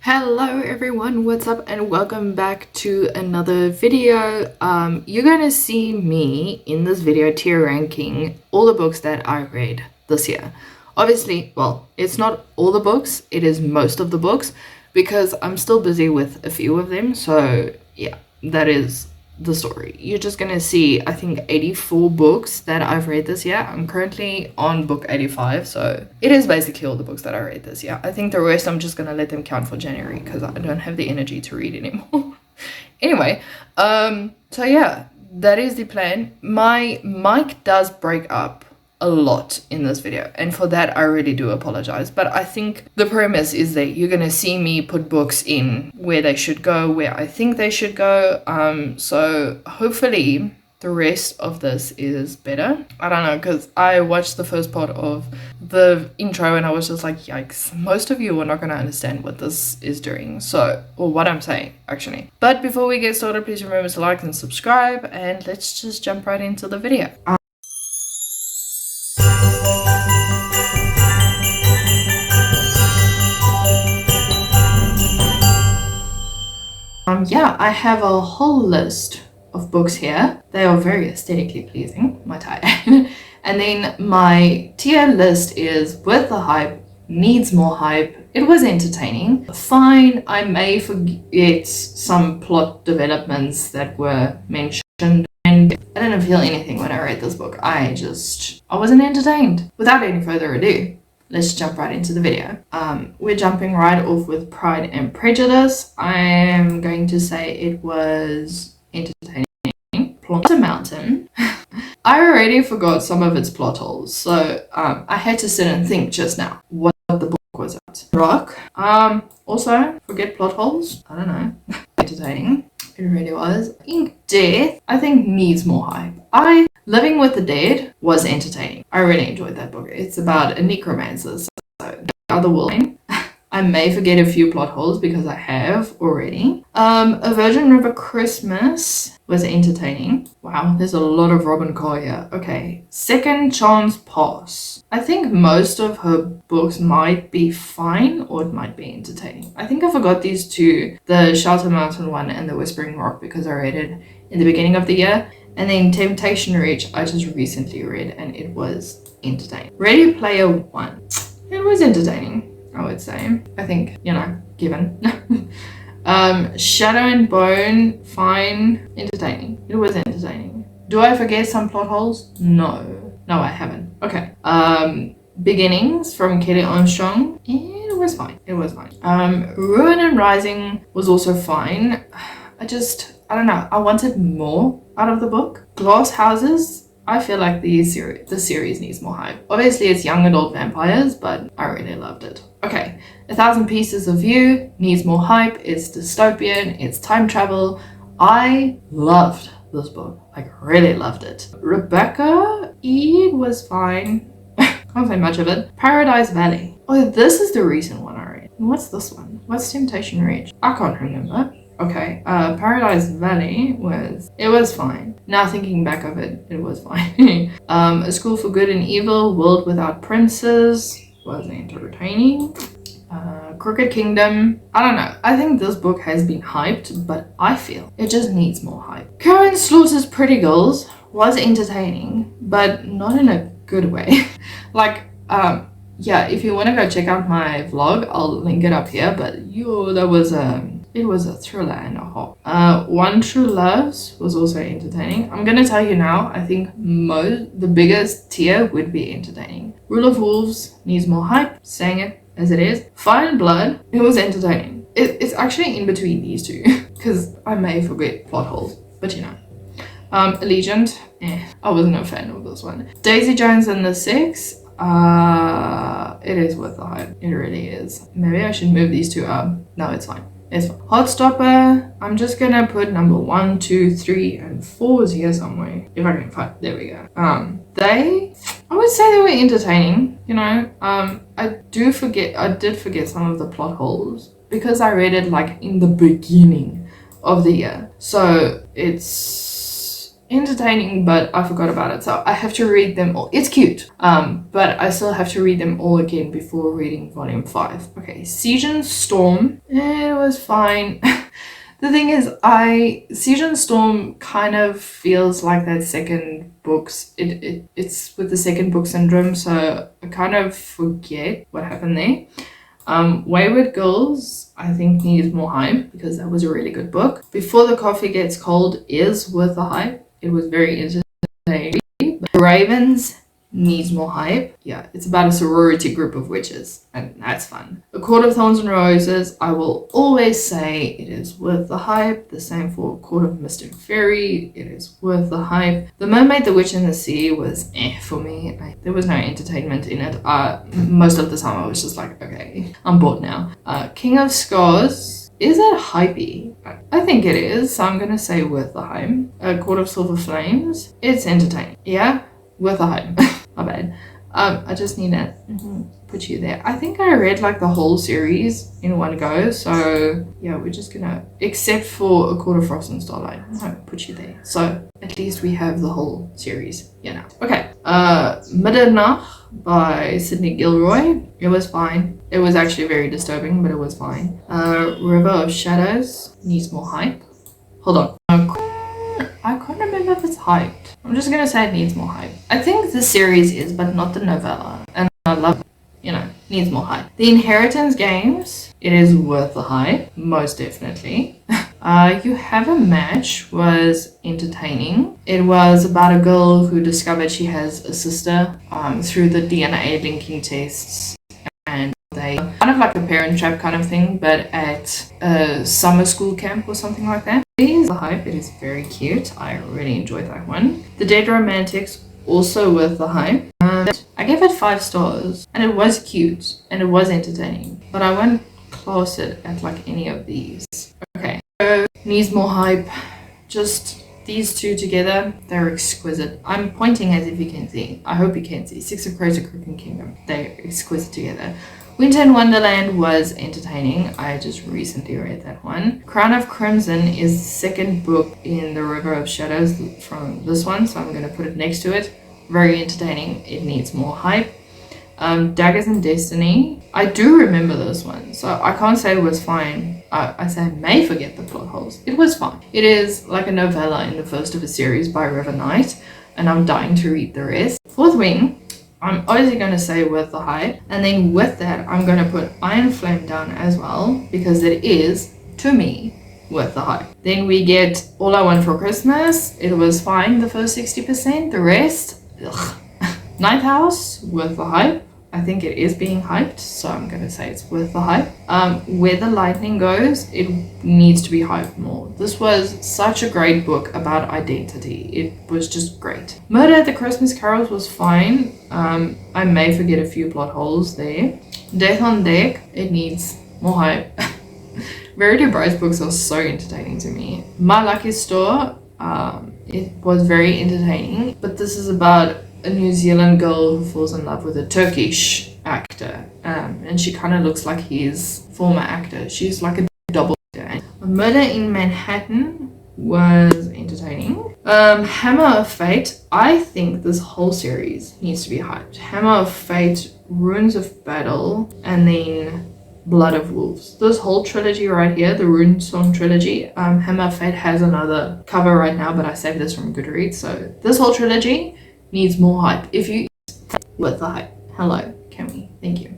Hello everyone, what's up and welcome back to another video. You're gonna see me in this video tier ranking all the books that I read this year. Obviously, well, it's not all the books, it is most of the books because I'm still busy with a few of them. So yeah, that is the story. You're just gonna see, I think, 84 books that I've read this year. I'm currently on book 85, so it is basically all the books that I read this year. I think the rest I'm just gonna let them count for January because I don't have the energy to read anymore. Anyway, so yeah, that is the plan. My mic does break up a lot in this video, and for that I really do apologize, but I think the premise is that you're gonna see me put books in where they should go, where I think they should go. So hopefully the rest of this is better. I don't know, because I watched the first part of the intro and I was just like, yikes, most of you are not gonna understand what this is doing, so, or what I'm saying actually. But before we get started, please remember to like and subscribe, and let's just jump right into the video. Yeah, I have a whole list of books here. They are very aesthetically pleasing, might I add. And then my tier list is with the hype, needs more hype, it was entertaining, fine, I may forget some plot developments that were mentioned, and I didn't feel anything when I read this book. I wasn't entertained. Without any further ado, let's jump right into the video. We're jumping right off with Pride and Prejudice. I am going to say it was entertaining. Plot Mountain. I already forgot some of its plot holes, so I had to sit and think just now what the book was about. Rock. Also, forget plot holes. I don't know. Entertaining. It really was. Ink Death, I think, needs more hype. Living with the Dead was entertaining. I really enjoyed that book. It's about a necromancer, so the other world. I may forget a few plot holes because I have already. A Virgin River Christmas was entertaining. Wow, there's a lot of Robin Carr here. Okay, Second Chance Pass. I think most of her books might be fine or it might be entertaining. I think I forgot these two, the Shelter Mountain one and the Whispering Rock, because I read it in the beginning of the year. And then Temptation Reach, I just recently read and it was entertaining. Ready Player One. It was entertaining, I would say. I think, given. Shadow and Bone, fine, entertaining. It was entertaining. Do I forget some plot holes? No, I haven't. Okay. Beginnings from Kelly Armstrong. It was fine. Ruin and Rising was also fine. I don't know, I wanted more out of the book. Glass Houses, I feel like the series needs more hype. Obviously it's young adult vampires, but I really loved it. Okay, 1,000 Pieces of You needs more hype. It's dystopian, it's time travel. I loved this book, like really loved it. Rebecca, it was fine. Can't say much of it. Paradise Valley. Oh, this is the recent one I read. What's this one? What's Temptation Reach? I can't remember. Okay, Paradise Valley was fine. Now thinking back of it, it was fine. A School for Good and Evil, World Without Princes was entertaining. Crooked Kingdom, I don't know. I think this book has been hyped, but I feel it just needs more hype. Karen Slaughter's Pretty Girls was entertaining, but not in a good way. Yeah, if you want to go check out my vlog, I'll link it up here, but it was a thriller and a half. One True Loves was also entertaining. I'm gonna tell you now, I think the biggest tier would be entertaining. Rule of Wolves needs more hype, saying it as it is. Fire and Blood, it was entertaining. It's actually in between these two, because I may forget plot holes, but Allegiant, I wasn't a fan of this one. Daisy Jones and the Six, it is worth the hype. It really is. Maybe I should move these two up. No, it's fine. Heartstopper, I'm just gonna put number 1, 2, 3, and 4 here somewhere. If I can find, there we go. I would say they were entertaining. I did forget some of the plot holes because I read it like in the beginning of the year. So it's entertaining, but I forgot about it, so I have to read them all. It's cute, but I still have to read them all again before reading volume 5. Okay, Siege and Storm, it was fine. The thing is, Siege and Storm kind of feels like that second books. It's with the second book syndrome, so I kind of forget what happened there. Wayward Girls, I think, needs more hype because that was a really good book. Before the Coffee Gets Cold is worth the hype. It was very entertaining. Ravens needs more hype. Yeah, it's about a sorority group of witches, and that's fun. A Court of Thorns and Roses, I will always say it is worth the hype. The same for Court of Mist and Fairy, it is worth the hype. The Mermaid, the Witch, and the Sea was for me. There was no entertainment in it. Most of the time I was just like, okay, I'm bored now. King of Scars, is it hypey? I think it is, so I'm gonna say worth the hype. Court of Silver Flames, it's entertaining. Yeah, worth the hype. My bad. I just need to put you there. I think I read like the whole series in one go, so yeah, we're just gonna, except for A Court of Frost and Starlight, I'll put you there. So at least we have the whole series, Okay. Middernacht by Sidney Gilroy. It was fine. It was actually very disturbing, but it was fine. River of Shadows needs more hype. Hold on. I can't remember if it's hyped. I'm just gonna say it needs more hype. I think the series is, but not the novella. And I love it. Needs more hype. The Inheritance Games, it is worth the hype, most definitely. You Have a Match was entertaining. It was about a girl who discovered she has a sister through the DNA linking tests. And they kind of like a Parent Trap kind of thing, but at a summer school camp or something like that. It is the hype. It is very cute. I really enjoyed that one. The Dead Romantics, also worth the hype. I gave it 5 stars, and it was cute and it was entertaining, but I wouldn't class it at like any of these. Okay, so needs more hype. Just these two together, they're exquisite. I'm pointing as if you can see. I hope you can see. Six of Crows, A Crooked Kingdom. They're exquisite together. Winter in Wonderland was entertaining. I just recently read that one. Crown of Crimson is the second book in the River of Shadows from this one, so I'm going to put it next to it. Very entertaining. It needs more hype. Daggers and Destiny. I do remember this one, so I can't say it was fine. I say I may forget the plot holes. It was fine. It is like a novella in the first of a series by River Knight, and I'm dying to read the rest. Fourth Wing, I'm obviously going to say worth the hype, and then with that I'm going to put Iron Flame down as well, because it is, to me, worth the hype. Then we get All I Want for Christmas. It was fine the first 60%, the rest, ugh. Night House, worth the hype. I think it is being hyped, so I'm going to say it's worth the hype. Where the Lightning Goes, it needs to be hyped more. This was such a great book about identity. It was just great. Murder at the Christmas Carols was fine. I may forget a few plot holes there. Death on Deck, it needs more hype. Verity Bryce books are so entertaining to me. My Lucky Store, it was very entertaining, but this is about a New Zealand girl who falls in love with a Turkish actor, and she kind of looks like his former actor. She's like a double actor. Murder in Manhattan was entertaining. Hammer of Fate, I think this whole series needs to be hyped. Hammer of Fate, Runes of Battle, and then Blood of Wolves. This whole trilogy right here, the Runesong trilogy, Hammer of Fate has another cover right now, but I saved this from Goodreads, so this whole trilogy needs more hype. If you worth the hype. Hello, Cami. Thank you.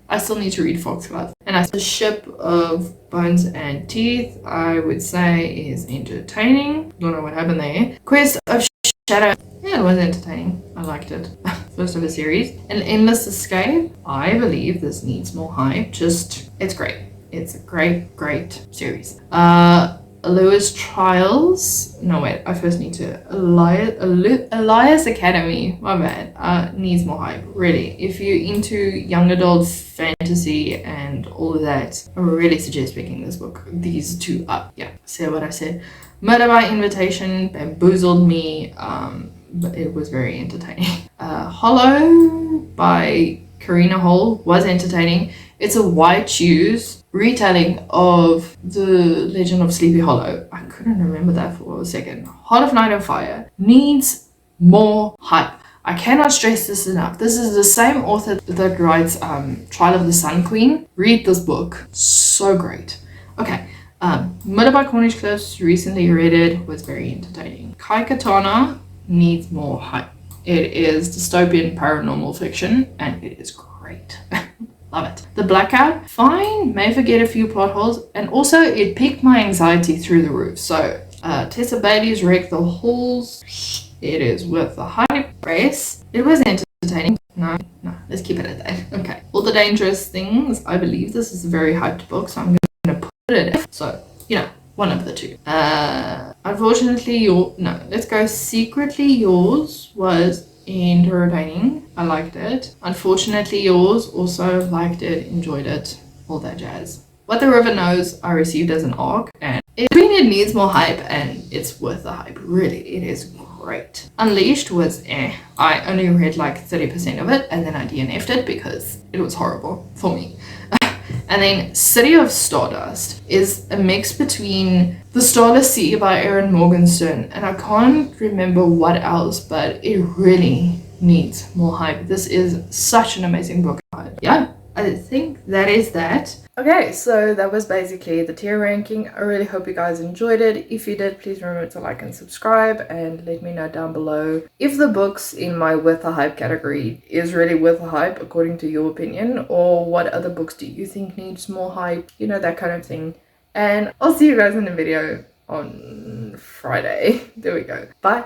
I still need to read Foxglove. And the Ship of Bones and Teeth, I would say, is entertaining. Don't know what happened there. Quest of Shadow. Yeah, it was entertaining. I liked it. First of a series. An Endless Escape. I believe this needs more hype. It's great. It's a great series. Lewis Trials. No, wait. I first need to. Elias Academy. My bad. Needs more hype. Really. If you're into young adult fantasy and all of that, I really suggest picking this book. These two up. Yeah. Say what I said. Murder by Invitation bamboozled me. But it was very entertaining. Hollow by Karina Hall was entertaining. It's a Why Choose retelling of The Legend of Sleepy Hollow. I couldn't remember that for a second. Heart of Night and Fire needs more hype. I cannot stress this enough. This is the same author that writes Trial of the Sun Queen. Read this book. So great. Okay. Murder by Cornish Cliffs, recently read it, was very entertaining. Kai Katana needs more hype. It is dystopian paranormal fiction and it is great. Love it. The Blackout, fine, may forget a few plot holes, and also it piqued my anxiety through the roof. So, Tessa Bailey's Wreck the Halls, it is worth the hype. Race, it was entertaining. No, let's keep it at that. Okay. All the Dangerous Things, I believe this is a very hyped book, so I'm going to put it in. So, one of the two. Unfortunately, let's go Secretly Yours was entertaining. I liked it. Unfortunately Yours, also liked it, enjoyed it, all that jazz. What the River Knows, I received as an ARC, and it needs more hype, and it's worth the hype. Really, it is great. Unleashed was I only read like 30% of it, and then I DNF'd it because it was horrible for me. And then City of Stardust is a mix between The Starless Sea by Erin Morgenstern, and I can't remember what else, but it really needs more hype. This is such an amazing book. Yeah, I think that is that. Okay, so that was basically the tier ranking. I really hope you guys enjoyed it. If you did, please remember to like and subscribe, and let me know down below if the books in my worth the hype category is really worth the hype according to your opinion, or what other books do you think needs more hype, that kind of thing. And I'll see you guys in the video on Friday. There we go. Bye.